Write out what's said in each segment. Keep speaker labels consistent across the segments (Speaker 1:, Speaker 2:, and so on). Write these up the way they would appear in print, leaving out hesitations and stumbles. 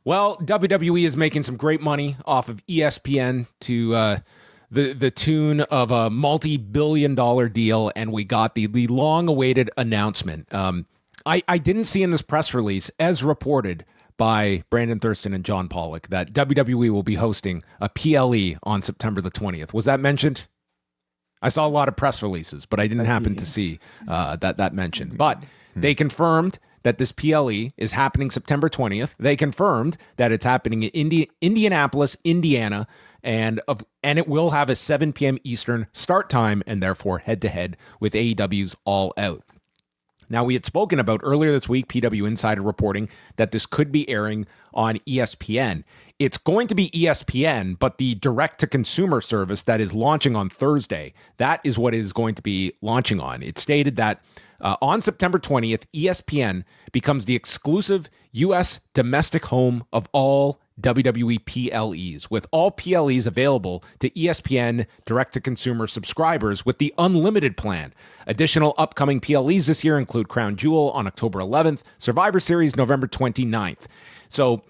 Speaker 1: Well, WWE is making some great money off of ESPN to the tune of a multi-billion-dollar deal, and we got the long-awaited announcement. I didn't see in this press release, as reported by Brandon Thurston and John Pollock, that WWE will be hosting a PLE on September the 20th. Was that mentioned? I saw a lot of press releases, but I didn't happen to see that mentioned. But they confirmed that this PLE is happening September 20th. They confirmed that it's happening in Indianapolis, Indiana, and it will have a 7 p.m. Eastern start time, and therefore head-to-head with AEW's All Out. Now, we had spoken about earlier this week, PW Insider reporting that this could be airing on ESPN. It's going to be ESPN, but the direct-to-consumer service that is launching on Thursday, that is what it is going to be launching on. It stated that on September 20th, ESPN becomes the exclusive U.S. domestic home of all WWE PLEs, with all PLEs available to ESPN direct-to-consumer subscribers with the unlimited plan. Additional upcoming PLEs this year include Crown Jewel on October 11th, Survivor Series November 29th. So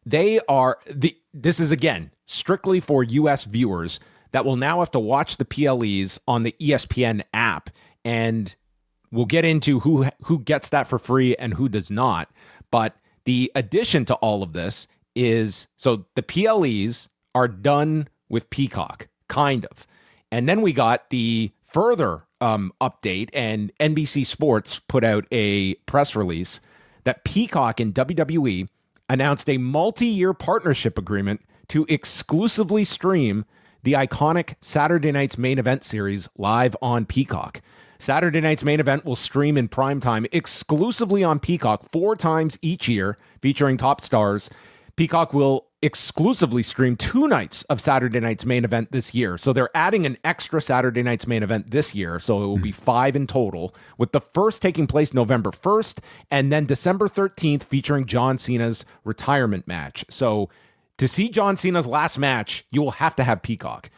Speaker 1: this is, again, strictly for U.S. viewers that will now have to watch the PLEs on the ESPN app, and we'll get into who gets that for free and who does not. But the addition to all of this is, so the PLEs are done with Peacock, kind of. And then we got the further update, and NBC Sports put out a press release that Peacock and WWE announced a multi-year partnership agreement to exclusively stream the iconic Saturday Night's Main Event series live on Peacock. Saturday Night's Main Event will stream in primetime exclusively on Peacock 4 times each year, featuring top stars. Peacock will exclusively stream 2 nights of Saturday Night's Main Event this year. So they're adding an extra Saturday Night's Main Event this year. So it will be 5 in total, with the first taking place November 1st and then December 13th featuring John Cena's retirement match. So to see John Cena's last match, you will have to have Peacock.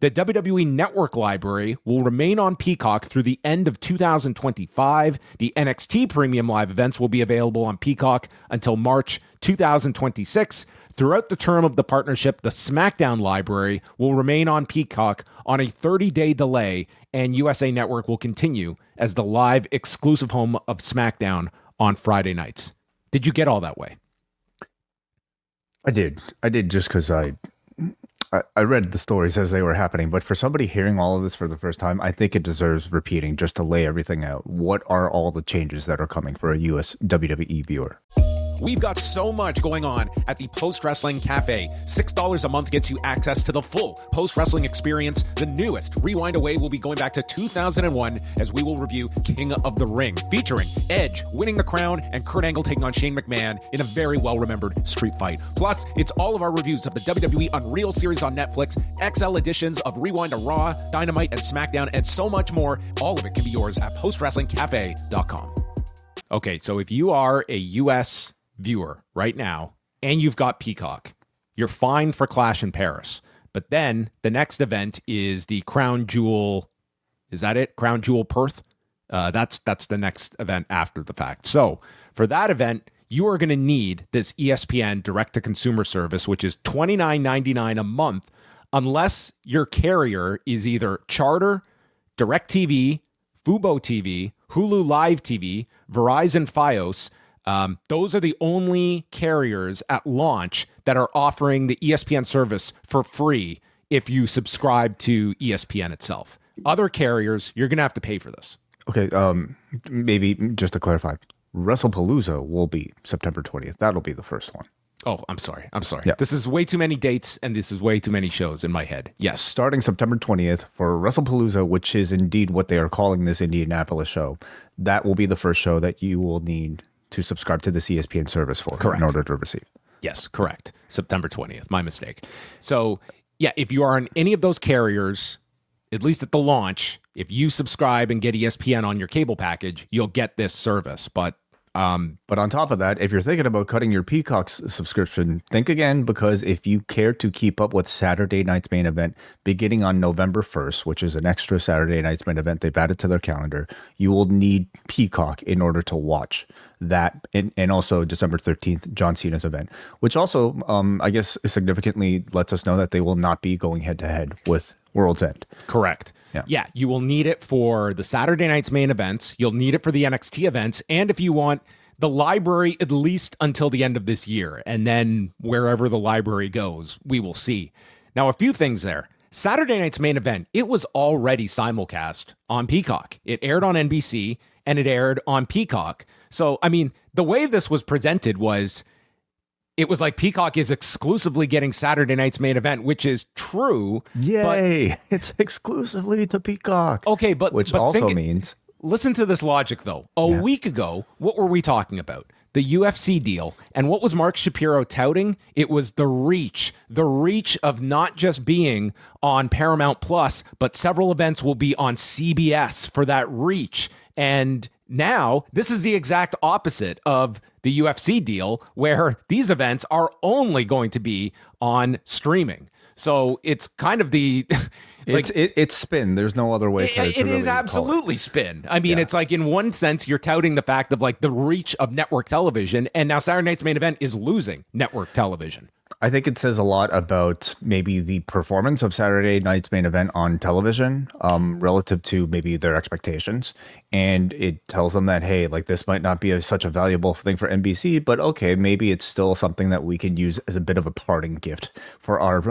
Speaker 1: The WWE Network library will remain on Peacock through the end of 2025. The NXT Premium Live events will be available on Peacock until March 2026. Throughout the term of the partnership, the SmackDown library will remain on Peacock on a 30-day delay, and USA Network will continue as the live exclusive home of SmackDown on Friday nights. Did you get all that way?
Speaker 2: I did just because I read the stories as they were happening, but for somebody hearing all of this for the first time, I think it deserves repeating just to lay everything out. What are all the changes that are coming for a US WWE viewer?
Speaker 1: We've got so much going on at the Post Wrestling Cafe. $6 a month gets you access to the full post-wrestling experience. The newest Rewind Away will be going back to 2001 as we will review King of the Ring, featuring Edge winning the crown and Kurt Angle taking on Shane McMahon in a very well-remembered street fight. Plus, it's all of our reviews of the WWE Unreal series on Netflix, XL editions of Rewind to Raw, Dynamite, and SmackDown, and so much more. All of it can be yours at postwrestlingcafe.com. Okay, so if you are a U.S. viewer right now and you've got Peacock, you're fine for Clash in Paris. But then the next event is the Crown Jewel. Is that it? Crown Jewel Perth? That's the next event after the fact. So for that event, you are going to need this ESPN direct-to-consumer service, which is $29.99 a month, unless your carrier is either Charter, DirecTV, Fubo TV, Hulu Live TV, Verizon Fios. Those are the only carriers at launch that are offering the ESPN service for free if you subscribe to ESPN itself. Other carriers, you're going to have to pay for this.
Speaker 2: Okay, maybe just to clarify, WrestlePalooza will be September 20th. That'll be the first one.
Speaker 1: Oh, I'm sorry.
Speaker 2: Yeah.
Speaker 1: This is way too many dates, and this is way too many shows in my head. Yes.
Speaker 2: Starting September 20th for WrestlePalooza, which is indeed what they are calling this Indianapolis show, that will be the first show that you will need to subscribe to this ESPN service for. Correct. In order to receive.
Speaker 1: Yes, correct. September 20th. My mistake. So, yeah, if you are on any of those carriers, at least at the launch, if you subscribe and get ESPN on your cable package, you'll get this service. But on
Speaker 2: top of that, if you're thinking about cutting your Peacock subscription, think again, because if you care to keep up with Saturday Night's Main Event beginning on November 1st, which is an extra Saturday Night's Main Event they've added to their calendar, you will need Peacock in order to watch that, and also December 13th, John Cena's event, which also, I guess, significantly lets us know that they will not be going head to head with World's End.
Speaker 1: Correct. Yeah, you will need it for the Saturday night's main events. You'll need it for the NXT events. And if you want the library, at least until the end of this year, and then wherever the library goes, we will see. Now, a few things there. Saturday night's main event, it was already simulcast on Peacock. It aired on NBC and it aired on Peacock. So, I mean, the way this was presented was, it was like Peacock is exclusively getting Saturday night's main event, which is true.
Speaker 2: Yay! It's exclusively to Peacock.
Speaker 1: Okay,
Speaker 2: which also means...
Speaker 1: Listen to this logic, though. A week ago, what were we talking about? The UFC deal. And what was Mark Shapiro touting? It was the reach of not just being on Paramount Plus, but several events will be on CBS for that reach. And now this is the exact opposite of the UFC deal, where these events are only going to be on streaming. So it's kind of the... like,
Speaker 2: it's spin. There's no other way to
Speaker 1: it
Speaker 2: really
Speaker 1: is absolutely spin. I mean, it's like, in one sense, you're touting the fact of like the reach of network television, and now Saturday night's main event is losing network television.
Speaker 2: I think it says a lot about maybe the performance of Saturday night's main event on television relative to maybe their expectations. And it tells them that, hey, like, this might not be such a valuable thing for NBC, but okay, maybe it's still something that we can use as a bit of a parting gift for our,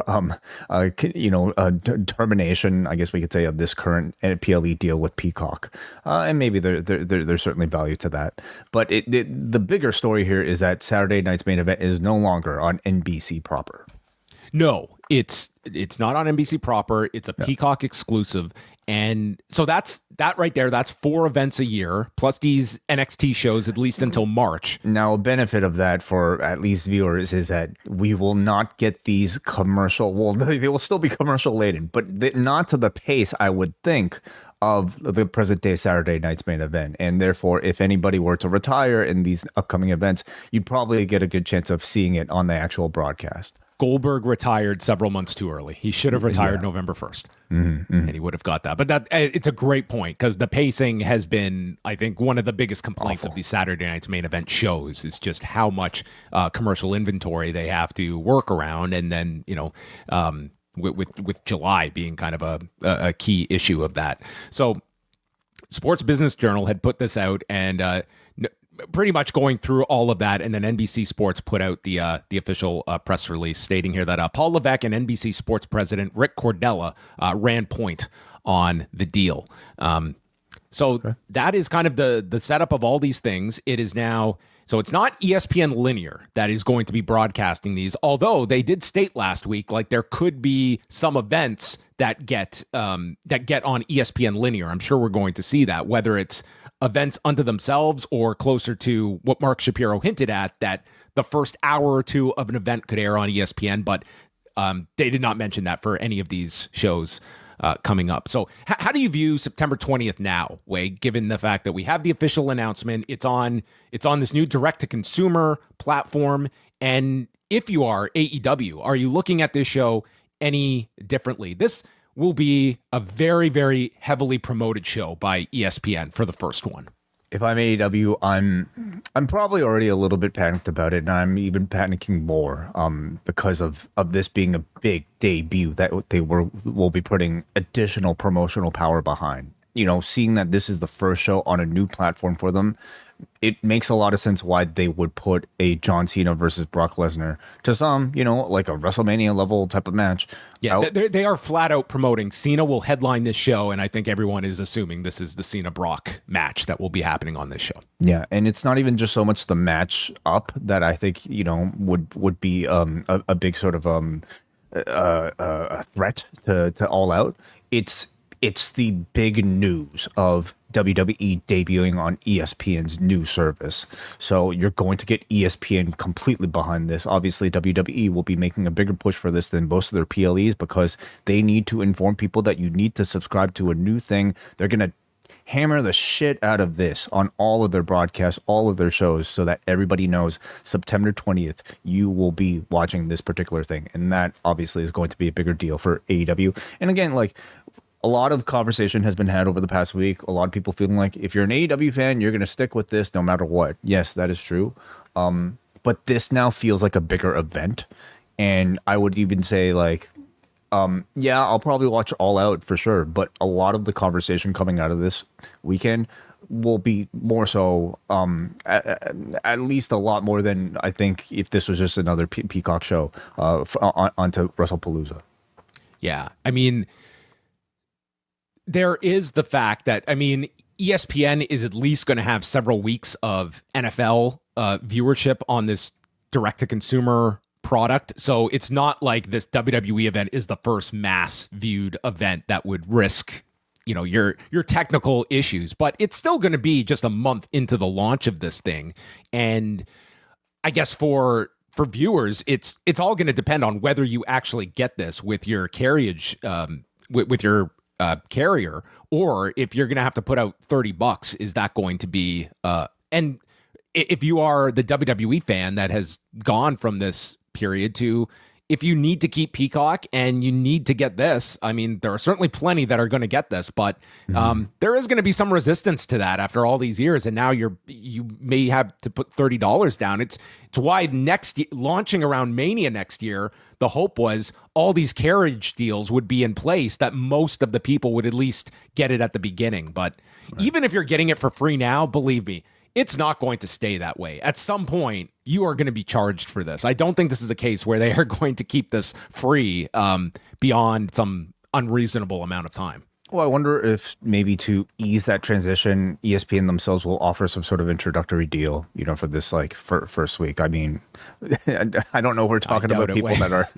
Speaker 2: termination, I guess we could say, of this current PLE deal with Peacock. And maybe there's certainly value to that. But the bigger story here is that Saturday night's main event is no longer on NBC proper.
Speaker 1: No, it's not on NBC proper. It's a Peacock exclusive. And so that right there, that's 4 events a year, plus these NXT shows at least until March.
Speaker 2: Now, a benefit of that for at least viewers is that we will not get these commercial, well, they will still be commercial laden, but not to the pace, I would think, of the present day Saturday night's main event. And therefore, if anybody were to retire in these upcoming events, you'd probably get a good chance of seeing it on the actual broadcast.
Speaker 1: Goldberg retired several months too early. He should have retired November 1st, and he would have got that. But it's a great point, because the pacing has been, I think, one of the biggest complaints of these Saturday night's main event shows is just how much commercial inventory they have to work around. And then, with July being kind of a key issue of that. So Sports Business Journal had put this out, and pretty much going through all of that, and then NBC Sports put out the official press release stating here that Paul Levesque and NBC Sports president Rick Cordella ran point on the deal. That is kind of the setup of all these things. It is now, so it's not ESPN Linear that is going to be broadcasting these, although they did state last week, like, there could be some events that get on ESPN Linear. I'm sure we're going to see that, whether it's events unto themselves or closer to what Mark Shapiro hinted at, that the first hour or two of an event could air on ESPN, but they did not mention that for any of these shows coming up. So how do you view September 20th now, Wade, given the fact that we have the official announcement, it's on this new direct-to-consumer platform, and if you are AEW, are you looking at this show any differently? This will be a very, very heavily promoted show by ESPN for the first one.
Speaker 2: If I'm AEW, I'm probably already a little bit panicked about it, and I'm even panicking more because of this being a big debut that they will be putting additional promotional power behind. Seeing that this is the first show on a new platform for them, it makes a lot of sense why they would put a John Cena versus Brock Lesnar to some, like a WrestleMania level type of match.
Speaker 1: Yeah, they are flat out promoting Cena will headline this show, and I think everyone is assuming this is the Cena-Brock match that will be happening on this show.
Speaker 2: Yeah, and it's not even just so much the match up that I think, would be a big sort of a threat to All Out. It's the big news of WWE debuting on ESPN's new service. So you're going to get ESPN completely behind this. Obviously, WWE will be making a bigger push for this than most of their PLEs, because they need to inform people that you need to subscribe to a new thing. They're going to hammer the shit out of this on all of their broadcasts, all of their shows, so that everybody knows September 20th, you will be watching this particular thing. And that obviously is going to be a bigger deal for AEW. And again, like, a lot of conversation has been had over the past week. A lot of people feeling like if you're an AEW fan, you're going to stick with this no matter what. Yes, that is true. But this now feels like a bigger event. And I would even say like, yeah, I'll probably watch All Out for sure. But a lot of the conversation coming out of this weekend will be more so, at least a lot more than I think if this was just another Peacock show onto WrestlePalooza.
Speaker 1: Yeah. I mean, there is the fact that, I mean, ESPN is at least going to have several weeks of NFL viewership on this direct-to-consumer product. So it's not like this WWE event is the first mass viewed event that would risk, you know, your technical issues. But it's still going to be just a month into the launch of this thing. And I guess for viewers, it's all going to depend on whether you actually get this with your carriage, with your carrier, or if you're going to have to put out $30. Is that going to be and if you are the WWE fan that has gone from this period to, if you need to keep Peacock and you need to get this, I mean, there are certainly plenty that are going to get this, but there is going to be some resistance to that after all these years. And now you may have to put $30 down. It's why launching around Mania next year, the hope was all these carriage deals would be in place that most of the people would at least get it at the beginning. But even if you're getting it for free now, believe me, it's not going to stay that way. At some point, you are going to be charged for this. I don't think this is a case where they are going to keep this free beyond some unreasonable amount of time.
Speaker 2: Well, I wonder if maybe to ease that transition, ESPN themselves will offer some sort of introductory deal, you know, for this like first week. I mean, I don't know. We're talking about people that are,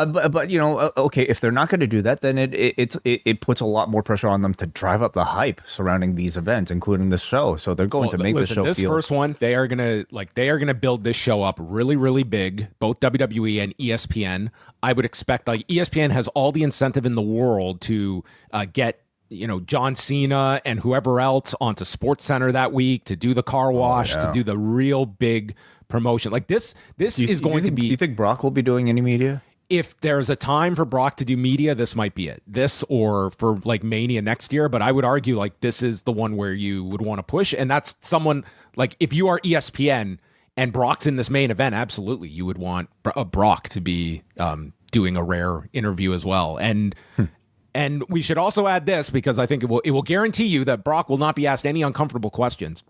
Speaker 2: but you know, okay, if they're not going to do that, then it puts a lot more pressure on them to drive up the hype surrounding these events, including this show. So they're going to make the show.
Speaker 1: This first one, they are gonna build this show up really, really big. Both WWE and ESPN. I would expect like ESPN has all the incentive in the world to get, you know, John Cena and whoever else onto SportsCenter that week to do the car wash, to do the real big promotion. Like this is going to be.
Speaker 2: Do you think Brock will be doing any media?
Speaker 1: If there's a time for Brock to do media, this might be it. This or for like Mania next year. But I would argue like this is the one where you would want to push. And that's someone like if you are ESPN and Brock's in this main event, absolutely, you would want Brock to be doing a rare interview as well. And we should also add this because I think it will guarantee you that Brock will not be asked any uncomfortable questions.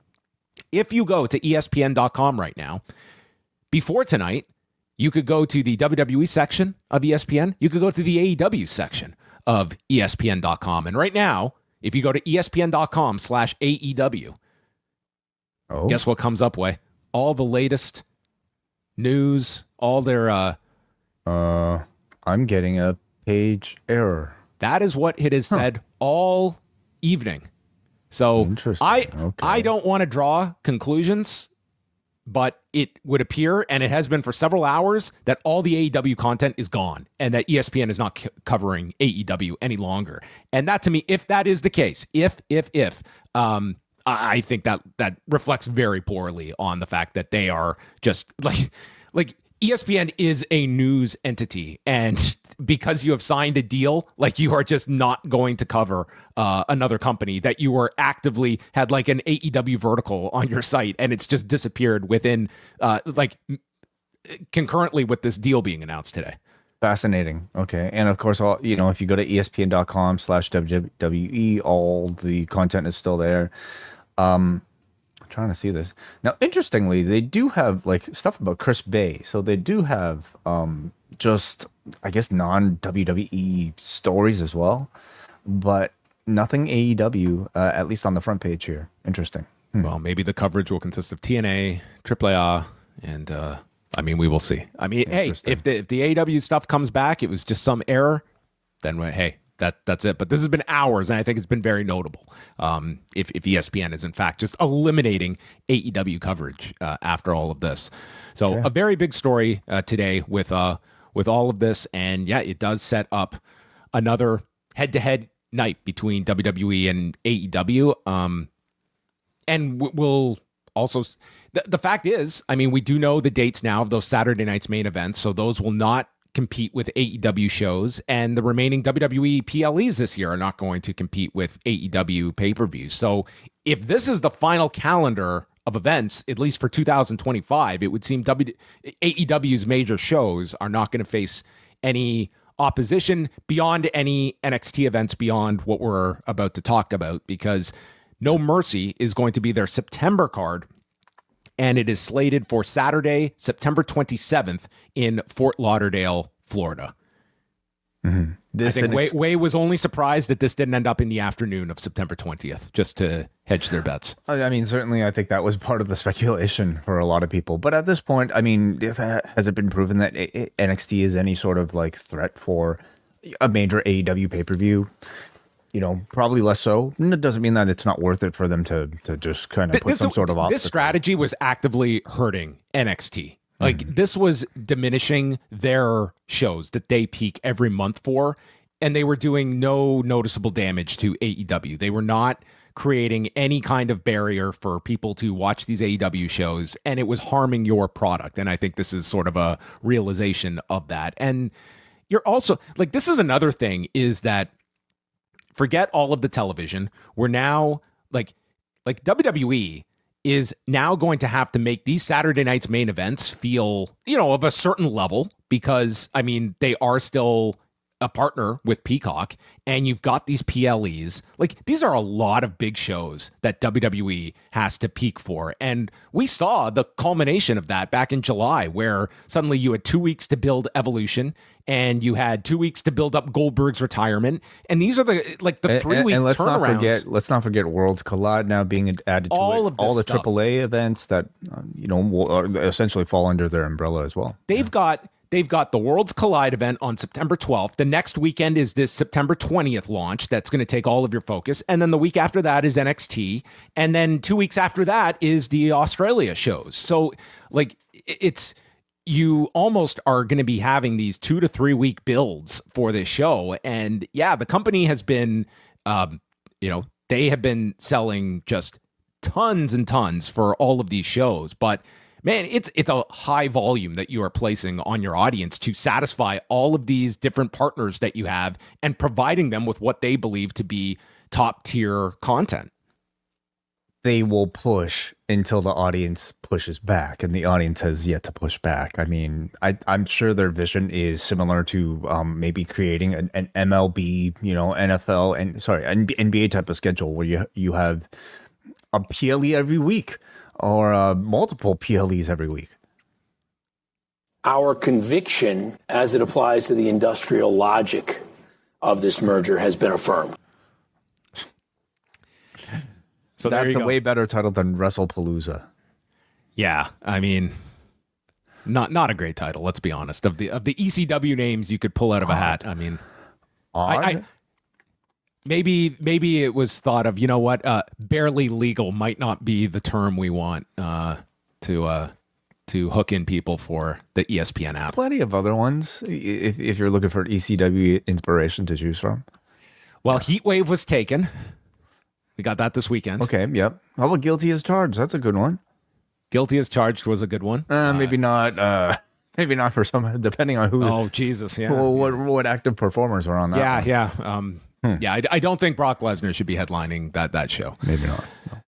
Speaker 1: If you go to ESPN.com right now, before tonight, you could go to the WWE section of ESPN. You could go to the AEW section of ESPN.com. And right now, if you go to ESPN.com/AEW, guess what comes up, Way? All the latest news, all their
Speaker 2: I'm getting a page error.
Speaker 1: That is what it has said all evening. So I don't want to draw conclusions, but it would appear, and it has been for several hours, that all the AEW content is gone and that ESPN is not covering AEW any longer. And that to me, if that is the case, I think that reflects very poorly on the fact that they are just like ESPN is a news entity, and because you have signed a deal, like you are just not going to cover another company that you were actively had like an AEW vertical on your site, and it's just disappeared within concurrently with this deal being announced today.
Speaker 2: Fascinating. Okay. And of course, you know, if you go to ESPN.com/WWE, all the content is still there. I'm trying to see this. Now, interestingly, they do have like stuff about Chris Bay. So they do have just, I guess, non-WWE stories as well, but nothing AEW, at least on the front page here. Interesting.
Speaker 1: Well, maybe the coverage will consist of TNA, AAA, and I mean, we will see. I mean, hey, if the AEW stuff comes back, it was just some error, then hey, that's it. But this has been hours, and I think it's been very notable. If ESPN is in fact just eliminating AEW coverage after all of this, so a very big story today with all of this, and yeah, it does set up another head-to-head night between WWE and AEW. And we'll also the fact is, I mean, we do know the dates now of those Saturday night's main events, so those will not compete with AEW shows, and the remaining WWE PLEs this year are not going to compete with AEW pay-per-views. So if this is the final calendar of events, at least for 2025, it would seem AEW's major shows are not going to face any opposition beyond any NXT events beyond what we're about to talk about, because No Mercy is going to be their September card, and it is slated for Saturday, September 27th in Fort Lauderdale, Florida.
Speaker 2: Mm-hmm.
Speaker 1: I think Way was only surprised that this didn't end up in the afternoon of September 20th, just to hedge their bets.
Speaker 2: I mean, certainly I think that was part of the speculation for a lot of people. But at this point, I mean, has it been proven that NXT is any sort of like threat for a major AEW pay-per-view? You know, probably less so. It doesn't mean that it's not worth it for them to just kind of put some sort of obstacle.
Speaker 1: This strategy was actively hurting NXT. Like, this was diminishing their shows that they peak every month for, and they were doing no noticeable damage to AEW. They were not creating any kind of barrier for people to watch these AEW shows, and it was harming your product. And I think this is sort of a realization of that. And you're also, like, this is another thing, is that forget all of the television. We're now, like WWE is now going to have to make these Saturday night's main events feel, you know, of a certain level, because, I mean, they are still a partner with Peacock, and you've got these PLEs. Like, these are a lot of big shows that WWE has to peak for. And we saw the culmination of that back in July, where suddenly you had 2 weeks to build Evolution, and you had 2 weeks to build up Goldberg's retirement. And these are the 3-week
Speaker 2: and
Speaker 1: turnarounds.
Speaker 2: Let's not forget Worlds Collide now being added to
Speaker 1: all
Speaker 2: it.
Speaker 1: Of
Speaker 2: all the
Speaker 1: stuff.
Speaker 2: AAA events that will essentially fall under their umbrella as well.
Speaker 1: They've got the Worlds Collide event on September 12th. The next weekend is this September 20th launch that's going to take all of your focus. And then the week after that is NXT. And then 2 weeks after that is the Australia shows. So, like, you almost are going to be having these 2 to 3 week builds for this show. And yeah, the company has been, they have been selling just tons and tons for all of these shows. But man, it's a high volume that you are placing on your audience to satisfy all of these different partners that you have, and providing them with what they believe to be top tier content.
Speaker 2: They will push until the audience pushes back, and the audience has yet to push back. I mean, I'm sure their vision is similar to maybe creating an MLB, NFL, and NBA type of schedule, where you have a PLE every week, or multiple PLEs every week.
Speaker 3: Our conviction, as it applies to the industrial logic of this merger, has been affirmed.
Speaker 1: So
Speaker 2: that's a way better title than WrestlePalooza.
Speaker 1: Yeah, I mean, not a great title. Let's be honest. Of the ECW names you could pull out of a hat, I mean, maybe it was thought of. You know what? Barely legal might not be the term we want to hook in people for the ESPN app.
Speaker 2: Plenty of other ones if you're looking for ECW inspiration to choose from.
Speaker 1: Well, Heatwave was taken. We got that this weekend.
Speaker 2: Okay, yep. How about Guilty as Charged? That's a good one.
Speaker 1: Guilty as Charged was a good one.
Speaker 2: Maybe not. Maybe not for some, depending on who.
Speaker 1: Oh, Jesus, yeah.
Speaker 2: What active performers are on that?
Speaker 1: Yeah, one. Yeah. I don't think Brock Lesnar should be headlining that show.
Speaker 2: Maybe not.